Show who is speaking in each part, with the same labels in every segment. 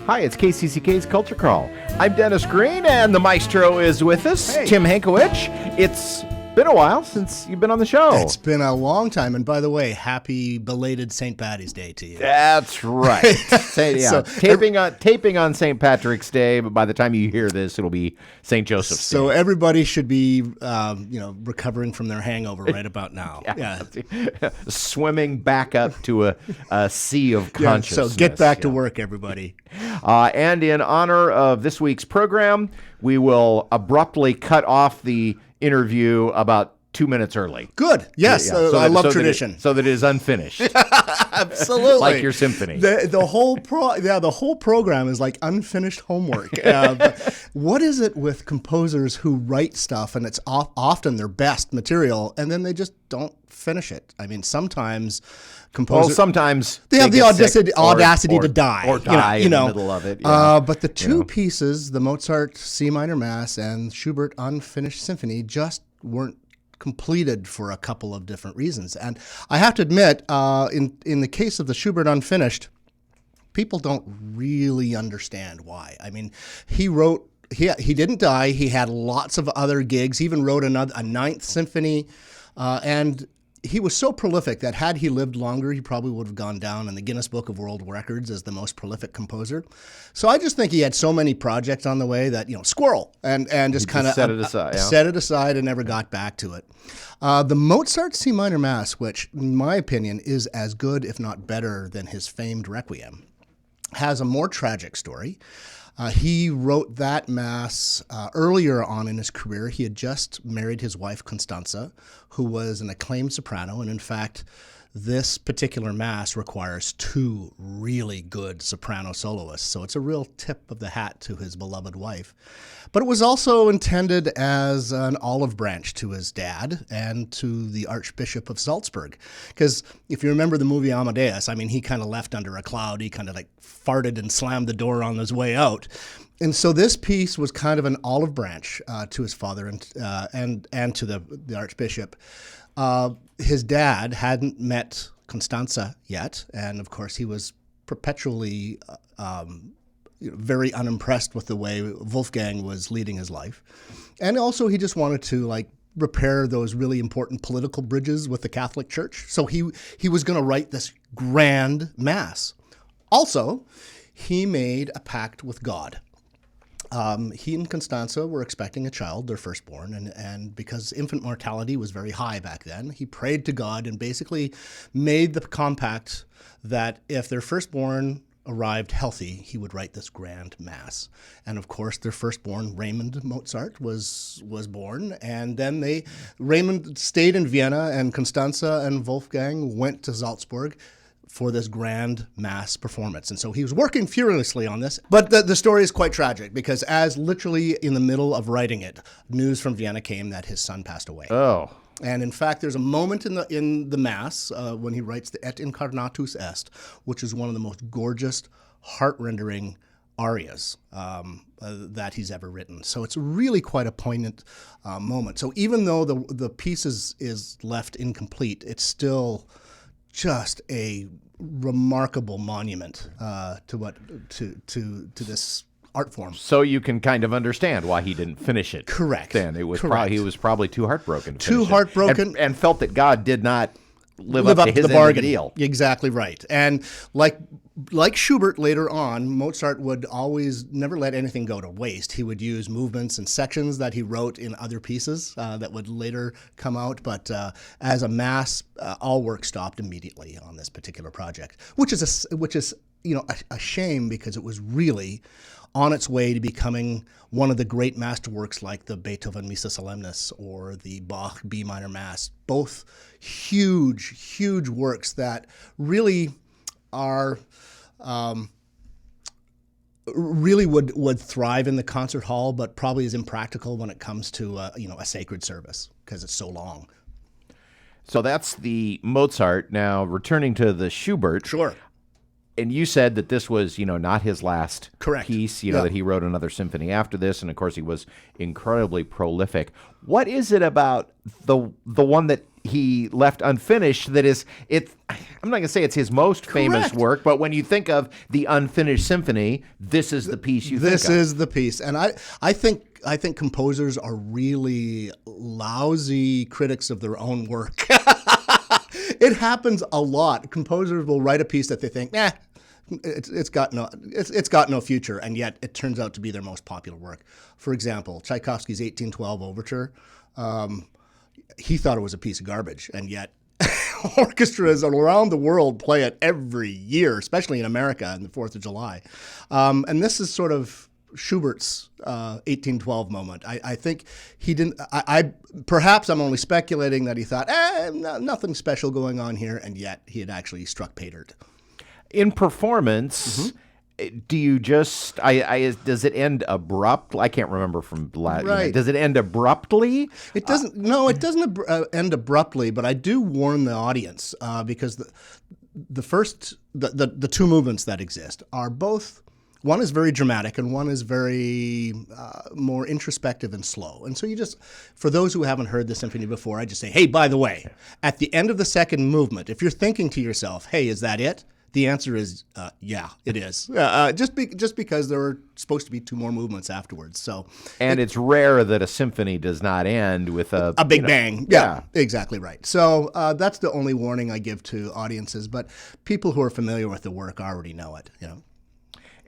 Speaker 1: Hi, it's KCCK's Culture Call. I'm Dennis Green, and the maestro is with us,
Speaker 2: Hey.
Speaker 1: Tim Hankewich. It's been a while since you've been on the show.
Speaker 2: It's been a long time. And by the way, happy belated St. Patty's Day to you.
Speaker 1: That's right.
Speaker 2: So,
Speaker 1: taping on St. Patrick's Day, but by the time you hear this, it'll be St. Joseph's Day.
Speaker 2: So everybody should be, recovering from their hangover right about now. Yeah.
Speaker 1: Swimming back up to a sea of consciousness.
Speaker 2: So get back to work, everybody.
Speaker 1: And in honor of this week's program, we will abruptly cut off the interview about 2 minutes early.
Speaker 2: Good. Yes. I love tradition.
Speaker 1: So that it is unfinished.
Speaker 2: Absolutely.
Speaker 1: Like your symphony.
Speaker 2: The whole program is like unfinished homework. What is it with composers who write stuff and it's often their best material and then they just don't finish it? I mean, sometimes composers...
Speaker 1: sometimes
Speaker 2: they have the audacity to die.
Speaker 1: Or die in the middle of it. Yeah.
Speaker 2: But the two pieces, the Mozart C minor Mass and Schubert Unfinished Symphony, just weren't completed for a couple of different reasons. And I have to admit, in the case of the Schubert Unfinished, people don't really understand why. I mean, he didn't die. He had lots of other gigs. He even wrote a ninth symphony, and he was so prolific that had he lived longer, he probably would have gone down in the Guinness Book of World Records as the most prolific composer. So I just think he had so many projects on the way that, squirrel, and just kind of
Speaker 1: set it aside. Yeah.
Speaker 2: Set it aside and never got back to it. The Mozart C minor Mass, which in my opinion is as good, if not better, than his famed Requiem, has a more tragic story. He wrote that Mass earlier on in his career. He had just married his wife, Constanza, who was an acclaimed soprano. And in fact, this particular Mass requires two really good soprano soloists. So it's a real tip of the hat to his beloved wife. But it was also intended as an olive branch to his dad and to the Archbishop of Salzburg. Because if you remember the movie Amadeus, I mean, he kind of left under a cloud. He kind of like farted and slammed the door on his way out. And so this piece was kind of an olive branch to his father and to the Archbishop. His dad hadn't met Constanza yet, and of course he was perpetually very unimpressed with the way Wolfgang was leading his life. And also he just wanted to repair those really important political bridges with the Catholic Church. So he was going to write this grand Mass. Also, he made a pact with God. He and Constanza were expecting a child, their firstborn, and because infant mortality was very high back then, he prayed to God and basically made the compact that if their firstborn arrived healthy, he would write this grand Mass. And of course, their firstborn, Raymond Mozart, was born. And then Raymond stayed in Vienna, and Constanza and Wolfgang went to Salzburg for this grand Mass performance. And so he was working furiously on this. But the story is quite tragic because as literally in the middle of writing it, news from Vienna came that his son passed away.
Speaker 1: Oh.
Speaker 2: And in fact, there's a moment in the Mass when he writes the Et Incarnatus Est, which is one of the most gorgeous, heart-rendering arias that he's ever written. So it's really quite a poignant moment. So even though the piece is left incomplete, it's still just a remarkable monument to this art form.
Speaker 1: So you can kind of understand why he didn't finish it.
Speaker 2: Correct.
Speaker 1: Then he was probably too heartbroken. And felt that God did not live up to his
Speaker 2: the bargain.
Speaker 1: End of the deal.
Speaker 2: Exactly right. And like Schubert later on, Mozart would always never let anything go to waste. He would use movements and sections that he wrote in other pieces that would later come out. But as a Mass, all work stopped immediately on this particular project, which is a shame because it was really on its way to becoming one of the great masterworks like the Beethoven Missa Solemnis or the Bach B minor Mass, both huge, huge works that really are really would thrive in the concert hall, but probably is impractical when it comes to a sacred service because it's so long.
Speaker 1: So that's the Mozart. Now returning to the Schubert.
Speaker 2: Sure.
Speaker 1: And you said that this was, not his last
Speaker 2: Correct.
Speaker 1: piece, that he wrote another symphony after this. And, of course, he was incredibly prolific. What is it about the one that he left unfinished that is it. I'm not going to say it's his most famous work, but when you think of the Unfinished Symphony, this is the piece you think of.
Speaker 2: This is the piece, and I think composers are really lousy critics of their own work. It happens a lot. Composers will write a piece that they think, it's got no future, and yet it turns out to be their most popular work. For example, Tchaikovsky's 1812 Overture. He thought it was a piece of garbage, and yet orchestras around the world play it every year, especially in America on the 4th of July. And this is sort of Schubert's 1812 moment. I think he didn't. Perhaps I'm only speculating that he thought, nothing special going on here, and yet he had actually struck pay dirt.
Speaker 1: In performance, do you just? Does it end abrupt? I can't remember from last.
Speaker 2: Right.
Speaker 1: Does it end abruptly?
Speaker 2: It doesn't. No, it doesn't end abruptly. But I do warn the audience because the two movements that exist are both. One is very dramatic and one is very more introspective and slow. And so for those who haven't heard the symphony before, I just say, hey, by the way, at the end of the second movement, if you're thinking to yourself, hey, is that it? The answer is, yeah, it is. Just because there are supposed to be two more movements afterwards. And
Speaker 1: it's rare that a symphony does not end with a
Speaker 2: big bang. Yeah, exactly right. So that's the only warning I give to audiences. But people who are familiar with the work already know it.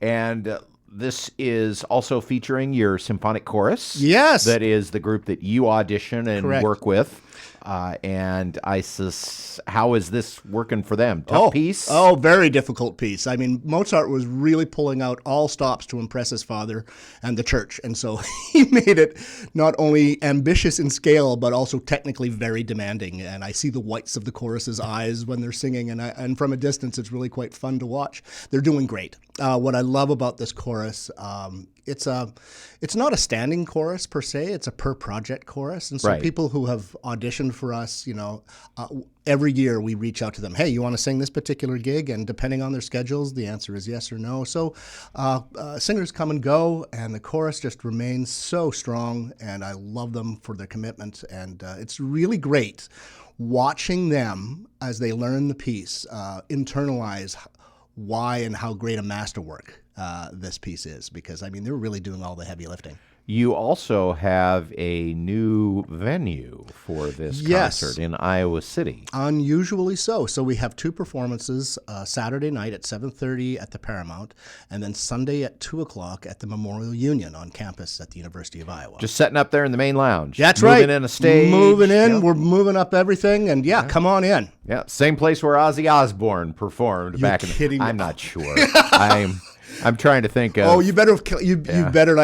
Speaker 1: And this is also featuring your symphonic chorus.
Speaker 2: Yes.
Speaker 1: That is the group that you audition and
Speaker 2: Correct.
Speaker 1: work with. And how is this working for them? Tough piece?
Speaker 2: Oh, very difficult piece. I mean, Mozart was really pulling out all stops to impress his father and the church. And so he made it not only ambitious in scale, but also technically very demanding. And I see the whites of the chorus's eyes when they're singing. And from a distance, it's really quite fun to watch. They're doing great. What I love about this chorus, it's not a standing chorus per se. It's a per project chorus. And so people who have auditioned for us, every year we reach out to them. Hey, you want to sing this particular gig? And depending on their schedules, the answer is yes or no. So singers come and go, and the chorus just remains so strong. And I love them for their commitment. And it's really great watching them as they learn the piece, internalize why and how great a masterwork this piece is, because, I mean, they're really doing all the heavy lifting.
Speaker 1: You also have a new venue for this concert in Iowa City.
Speaker 2: Unusually so. So we have two performances, Saturday night at 7:30 at the Paramount, and then Sunday at 2 o'clock at the Memorial Union on campus at the University of Iowa.
Speaker 1: Just setting up there in the main lounge.
Speaker 2: That's right.
Speaker 1: Moving in a stage.
Speaker 2: Moving in. Yep. We're moving up everything, and come on in.
Speaker 1: Yeah, same place where Ozzy Osbourne performed back in the...
Speaker 2: kidding me?
Speaker 1: I'm not sure. I'm trying to think of...
Speaker 2: Oh, you better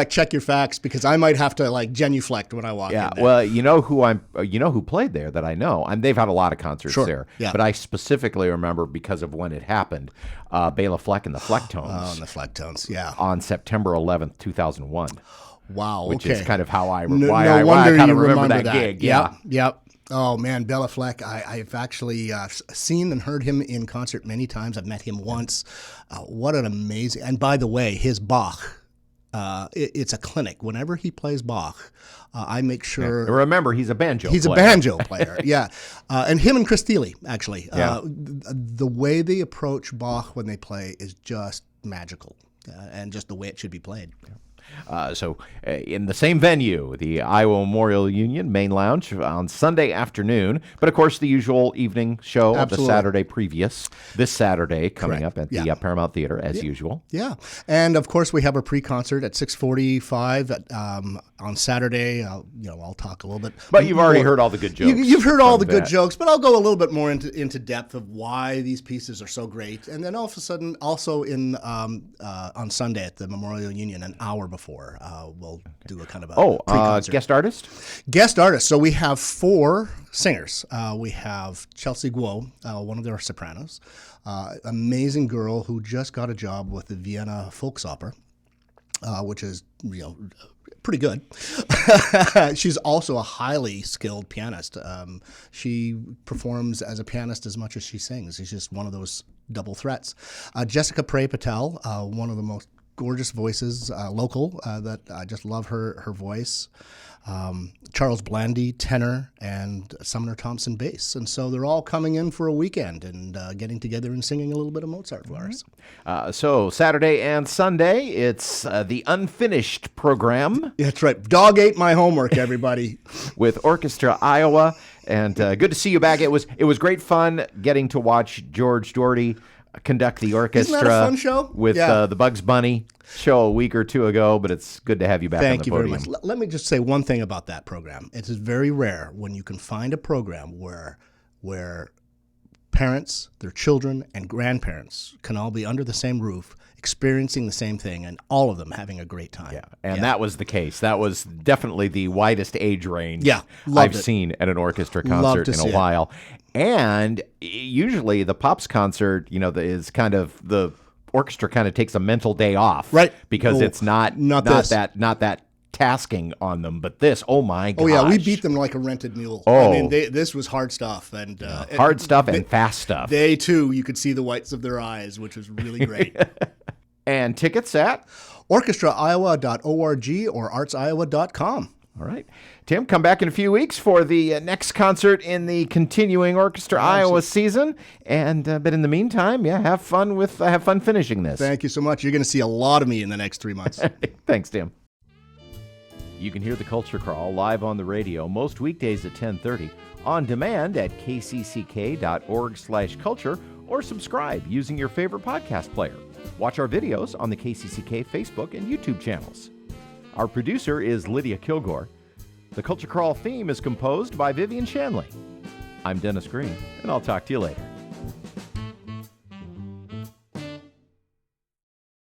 Speaker 2: check your facts, because I might have to genuflect when I walk in there.
Speaker 1: Well, you know who played there that I know. They've had a lot of concerts there. Yeah. But I specifically remember because of when it happened. Bela Fleck and the Flecktones.
Speaker 2: Oh, and the Flecktones, yeah.
Speaker 1: On September 11th, 2001.
Speaker 2: Wow,
Speaker 1: which is kind of how I
Speaker 2: why I
Speaker 1: kind of remember that gig. Yeah.
Speaker 2: Yep. Oh, man, Bela Fleck, I've actually seen and heard him in concert many times. I've met him once. What an amazing... And by the way, his Bach, it's a clinic. Whenever he plays Bach, I make sure...
Speaker 1: Yeah. Remember, he's a banjo player.
Speaker 2: He's a banjo player, yeah. And him and Chris Thiele, actually. The way they approach Bach when they play is just magical, and just the way it should be played. Yeah.
Speaker 1: So in the same venue, the Iowa Memorial Union Main Lounge on Sunday afternoon, but of course the usual evening show of the Saturday previous, this Saturday coming up at the Paramount Theatre as usual.
Speaker 2: Yeah, and of course we have a pre-concert at 6:45 on Saturday. I'll talk a little bit.
Speaker 1: But you've already heard all the good jokes.
Speaker 2: You've heard all the good jokes, but I'll go a little bit more into depth of why these pieces are so great, and then all of a sudden also on Sunday at the Memorial Union, an hour before. We'll do a kind of a pre-concert.
Speaker 1: Guest artist?
Speaker 2: Guest artist. So we have 4 singers. We have Chelsea Guo, one of their sopranos, amazing girl who just got a job with the Vienna Volksoper, which is pretty good. She's also a highly skilled pianist. She performs as a pianist as much as she sings. She's just one of those double threats. Jessica Prey Patel, one of the most gorgeous voices, local, that I just love her voice. Charles Blandy, tenor, and Sumner Thompson, bass. And so they're all coming in for a weekend and getting together and singing a little bit of Mozart for us.
Speaker 1: So Saturday and Sunday, it's the unfinished program.
Speaker 2: That's right. Dog ate my homework, everybody.
Speaker 1: With Orchestra Iowa. And good to see you back. It was great fun getting to watch George Doherty conduct the orchestra.
Speaker 2: Isn't that a fun show?
Speaker 1: With the Bugs Bunny show a week or two ago, but it's good to have you back on the podium.
Speaker 2: Thank you very much. Let me just say one thing about that program. It is very rare when you can find a program where parents, their children, and grandparents can all be under the same roof, experiencing the same thing, and all of them having a great time.
Speaker 1: Yeah, and that was the case. That was definitely the widest age range
Speaker 2: I've
Speaker 1: seen at an orchestra concert in a while. And usually the Pops concert, is kind of the orchestra kind of takes a mental day off,
Speaker 2: right?
Speaker 1: Because it's not that tasking on them. But this, oh my gosh.
Speaker 2: Oh yeah, we beat them like a rented mule. I mean, this was hard stuff and
Speaker 1: hard stuff and fast stuff.
Speaker 2: They too, you could see the whites of their eyes, which was really great.
Speaker 1: And tickets at
Speaker 2: orchestraiowa.org or artsiowa.com.
Speaker 1: All right. Tim, come back in a few weeks for the next concert in the continuing Orchestra Iowa season. And but in the meantime, have fun finishing this.
Speaker 2: Thank you so much. You're going to see a lot of me in the next 3 months.
Speaker 1: Thanks, Tim. You can hear the Culture Crawl live on the radio most weekdays at 10:30, on demand at kcck.org/culture, or subscribe using your favorite podcast player. Watch our videos on the KCCK Facebook and YouTube channels. Our producer is Lydia Kilgore. The Culture Crawl theme is composed by Vivian Shanley. I'm Dennis Green, and I'll talk to you later.